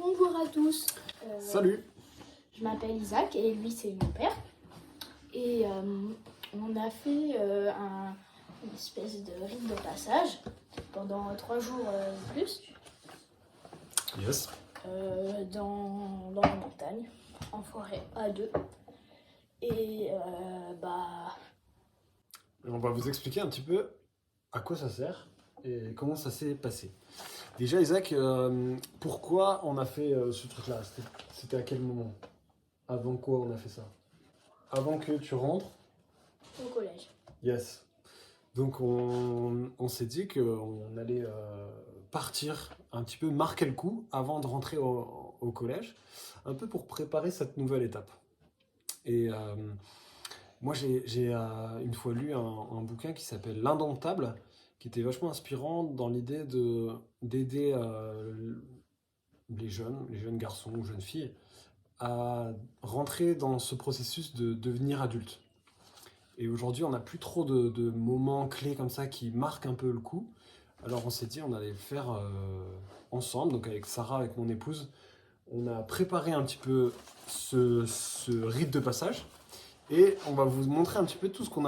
Bonjour à tous. Salut. Je m'appelle Isaac et lui c'est mon père. Et on a fait une espèce de rite de passage pendant 3 jours et plus Yes. dans la montagne, en forêt à deux. Et On va vous expliquer un petit peu à quoi ça sert et comment ça s'est passé. Déjà, Isaac, pourquoi on a fait ce truc-là? C'était à quel moment? Avant quoi on a fait ça? Avant que tu rentres? au collège. Yes. Donc on s'est dit qu'on allait partir un petit peu, marquer le coup avant de rentrer au collège, un peu pour préparer cette nouvelle étape. Et moi j'ai une fois lu un bouquin qui s'appelle L'Indomptable, qui était vachement inspirant dans l'idée d'aider les jeunes garçons ou jeunes filles à rentrer dans ce processus de devenir adulte. Et aujourd'hui, on n'a plus trop de moments clés comme ça qui marquent un peu le coup. Alors on s'est dit on allait le faire ensemble, donc avec Sarah, avec mon épouse. On a préparé un petit peu ce rite de passage. Et on va vous montrer un petit peu tout ce qu'on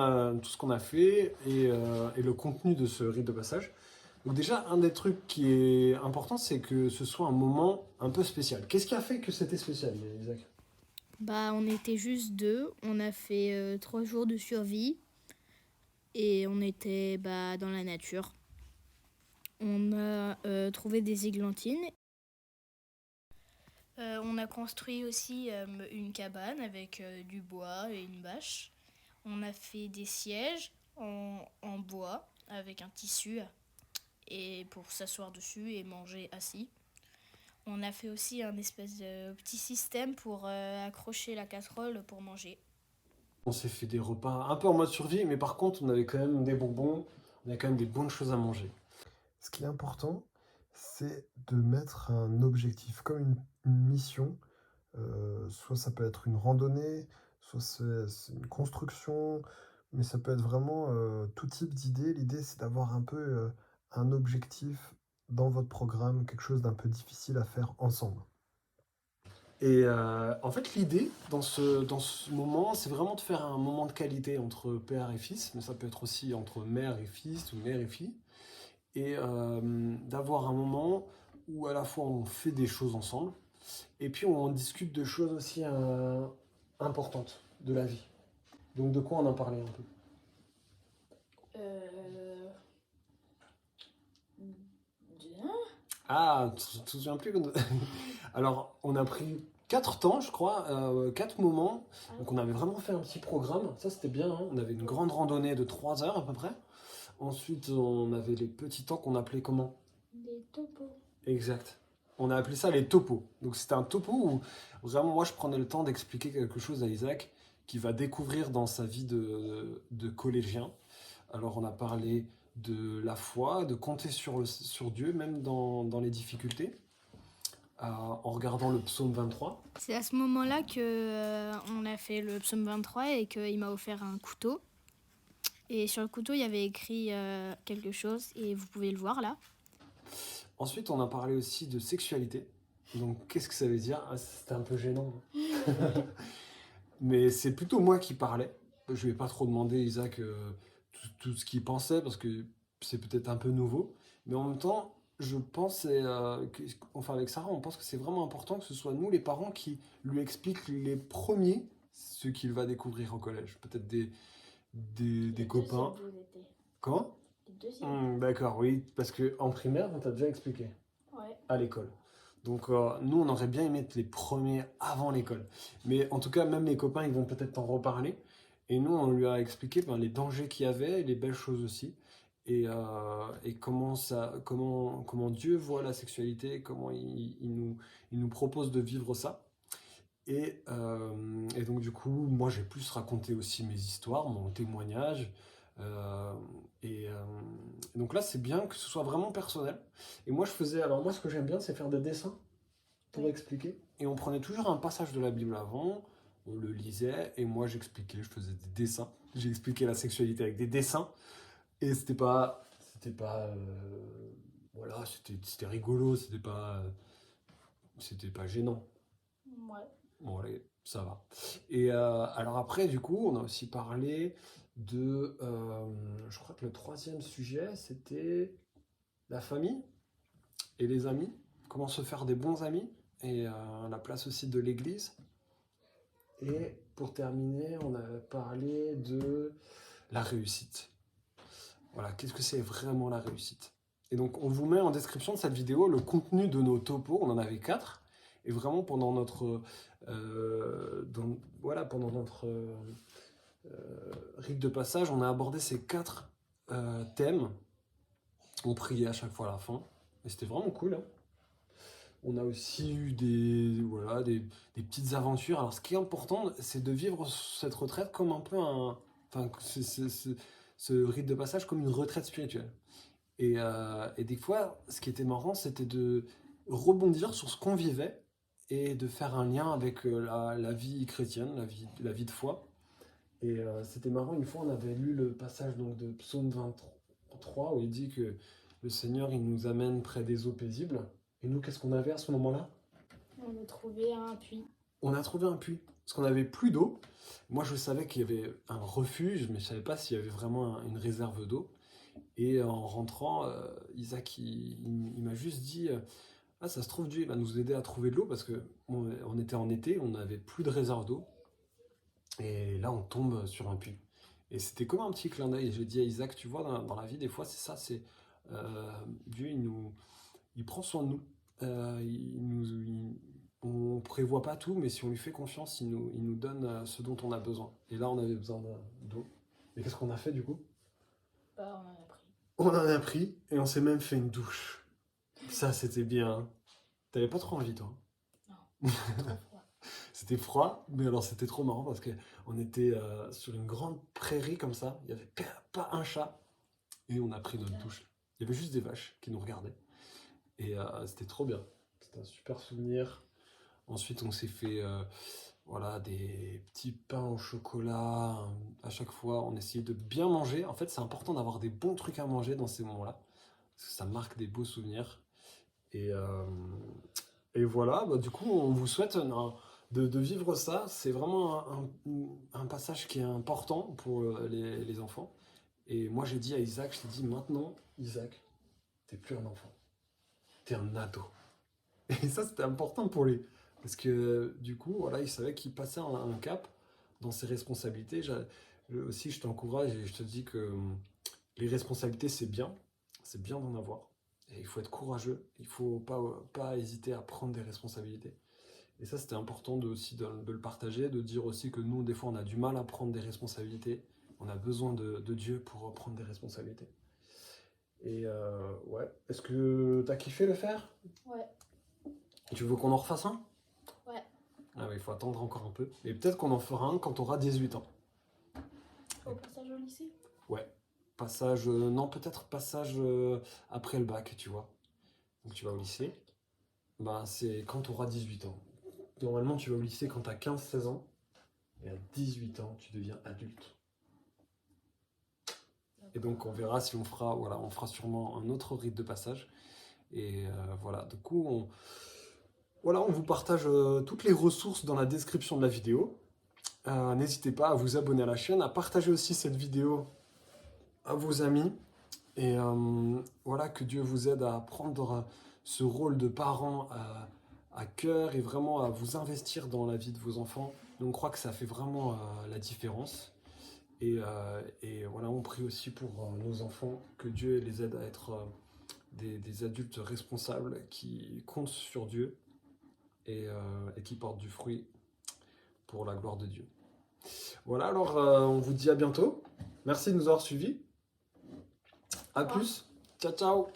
a fait et le contenu de ce rite de passage. Donc déjà, un des trucs qui est important, c'est que ce soit un moment un peu spécial. Qu'est-ce qui a fait que c'était spécial, Isaac? On était juste deux. On a fait 3 jours de survie et on était dans la nature. On a trouvé des églantines. On a construit aussi une cabane avec du bois et une bâche. On a fait des sièges en bois avec un tissu et pour s'asseoir dessus et manger assis. On a fait aussi un espèce de petit système pour accrocher la casserole pour manger. On s'est fait des repas un peu en mode survie, mais par contre, on avait quand même des bonbons, on avait quand même des bonnes choses à manger. Ce qui est important, c'est de mettre un objectif, comme une mission. Soit ça peut être une randonnée, soit c'est une construction, mais ça peut être vraiment tout type d'idée. L'idée, c'est d'avoir un peu un objectif dans votre programme, quelque chose d'un peu difficile à faire ensemble. Et en fait, l'idée dans ce moment, c'est vraiment de faire un moment de qualité entre père et fils, mais ça peut être aussi entre mère et fils ou mère et fille, et d'avoir un moment où à la fois on fait des choses ensemble, et puis on discute de choses aussi importantes de la vie. Donc de quoi on en parlait un peu? Bien. Ah, tu te souviens plus? Alors, on a pris 4 temps, je crois, 4 moments. Donc, on avait vraiment fait un petit programme. Ça, c'était bien, hein. On avait une grande randonnée de 3 heures à peu près. Ensuite, on avait les petits temps qu'on appelait comment? Des topos. Exact. On a appelé ça les topos. Donc, c'était un topo où vraiment, moi, je prenais le temps d'expliquer quelque chose à Isaac qui va découvrir dans sa vie de collégien. Alors, on a parlé de la foi, de compter sur Dieu, même dans les difficultés, en regardant le psaume 23. C'est à ce moment-là que on a fait le psaume 23 et qu'il m'a offert un couteau. Et sur le couteau, il y avait écrit quelque chose et vous pouvez le voir là. Ensuite, on a parlé aussi de sexualité. Donc, qu'est-ce que ça veut dire? C'était un peu gênant. Mais c'est plutôt moi qui parlais. Je ne vais pas trop demander à Isaac tout ce qu'il pensait parce que c'est peut-être un peu nouveau. Mais en même temps, je pense, enfin avec Sarah, on pense que c'est vraiment important que ce soit nous, les parents, qui lui expliquent les premiers ce qu'il va découvrir au collège. Peut-être des copains. Deuxième, vous étiez. Comment? Les deuxièmes. D'accord, oui, parce qu'en primaire, on t'a déjà expliqué Ouais. à l'école. Donc nous, on aurait bien aimé être les premiers avant l'école. Mais en tout cas, même les copains, ils vont peut-être t'en reparler. Et nous, on lui a expliqué les dangers qu'il y avait, et les belles choses aussi. Et comment Dieu voit la sexualité, comment il nous propose de vivre ça. Et donc du coup, moi, j'ai plus raconté aussi mes histoires, mon témoignage. Euh, et donc là, c'est bien que ce soit vraiment personnel. Et moi, alors moi, ce que j'aime bien, c'est faire des dessins pour expliquer. Et on prenait toujours un passage de la Bible avant, on le lisait, et moi, j'expliquais, je faisais des dessins. J'ai expliqué la sexualité avec des dessins. Et voilà, c'était rigolo, c'était pas... C'était pas gênant. Ouais. Bon, allez, ça va. Et alors après, du coup, on a aussi parlé de... je crois que le troisième sujet, c'était la famille et les amis. Comment se faire des bons amis et la place aussi de l'église. Et pour terminer, on a parlé de la réussite. Voilà, qu'est-ce que c'est vraiment la réussite? Et donc, on vous met en description de cette vidéo le contenu de nos topos. On en avait 4. Et vraiment, pendant notre, voilà, pendant notre rite de passage, on a abordé ces 4 thèmes. On priait à chaque fois à la fin. Et c'était vraiment cool. Hein. On a aussi eu voilà, des petites aventures. Alors, ce qui est important, c'est de vivre cette retraite comme un peu enfin, ce rite de passage comme une retraite spirituelle. Et des fois, ce qui était marrant, c'était de rebondir sur ce qu'on vivait et de faire un lien avec la vie chrétienne, la vie de foi. Et c'était marrant, une fois, on avait lu le passage donc, de Psaume 23 où il dit que le Seigneur, il nous amène près des eaux paisibles. Et nous, qu'est-ce qu'on avait à ce moment-là? On a trouvé un puits. On a trouvé un puits, parce qu'on n'avait plus d'eau. Moi, je savais qu'il y avait un refuge, mais je ne savais pas s'il y avait vraiment une réserve d'eau. Et en rentrant, Isaac, il m'a juste dit ah, ça se trouve, Dieu il va nous aider à trouver de l'eau, parce qu'on était en été, on n'avait plus de réserve d'eau. Et là, on tombe sur un puits. Et c'était comme un petit clin d'œil. Et j'ai dit à Isaac, tu vois, dans la vie, des fois, c'est ça, c'est Dieu, il prend soin de nous. On prévoit pas tout, mais si on lui fait confiance, il nous donne ce dont on a besoin. Et là, on avait besoin d'eau. Et qu'est-ce qu'on a fait du coup? Bah, on en a pris. On en a pris et on s'est même fait une douche. Ça, c'était bien. Hein. T'avais pas trop envie, toi? Non, c'était trop froid. C'était froid, mais alors c'était trop marrant parce qu'on était sur une grande prairie comme ça. Il n'y avait pas un chat. Et on a pris notre douche. Il y avait juste des vaches qui nous regardaient. Et c'était trop bien. C'était un super souvenir. Ensuite, on s'est fait voilà, des petits pains au chocolat. À chaque fois, on essayait de bien manger. En fait, c'est important d'avoir des bons trucs à manger dans ces moments-là. Parce que ça marque des beaux souvenirs. Et voilà, bah, du coup, on vous souhaite de vivre ça. C'est vraiment un passage qui est important pour les enfants. Et moi, j'ai dit à Isaac, je t'ai dit, maintenant, Isaac, t'es plus un enfant. T'es un ado. Et ça, c'était important pour lui. Parce que du coup, voilà, il savait qu'il passait un cap dans ses responsabilités. Aussi, je t'encourage et je te dis que les responsabilités, c'est bien. C'est bien d'en avoir. Et il faut être courageux. Il ne faut pas hésiter à prendre des responsabilités. Et ça, c'était important aussi de le partager, de dire aussi que nous, des fois, on a du mal à prendre des responsabilités. On a besoin de Dieu pour prendre des responsabilités. Et ouais, est-ce que t'as kiffé le faire? Ouais. Tu veux qu'on en refasse un? Ouais. Ah oui, il faut attendre encore un peu. Et peut-être qu'on en fera un quand tu auras 18 ans. Au passage au lycée? Ouais. Passage, non, peut-être passage après le bac, tu vois. Donc tu vas au lycée. Bah, c'est quand tu auras 18 ans. Normalement, tu vas au lycée quand tu as 15-16 ans. Et à 18 ans, tu deviens adulte. Et donc, on verra si on fera sûrement un autre rite de passage. Et voilà, du coup, on vous partage toutes les ressources dans la description de la vidéo. N'hésitez pas à vous abonner à la chaîne, à partager aussi cette vidéo à vos amis. Et voilà, que Dieu vous aide à prendre ce rôle de parent à cœur et vraiment à vous investir dans la vie de vos enfants. Nous, on croit que ça fait vraiment la différence. Et voilà, on prie aussi pour nos enfants, que Dieu les aide à être des adultes responsables qui comptent sur Dieu et qui portent du fruit pour la gloire de Dieu. Voilà, alors on vous dit à bientôt. Merci de nous avoir suivis. À plus. Ciao, ciao.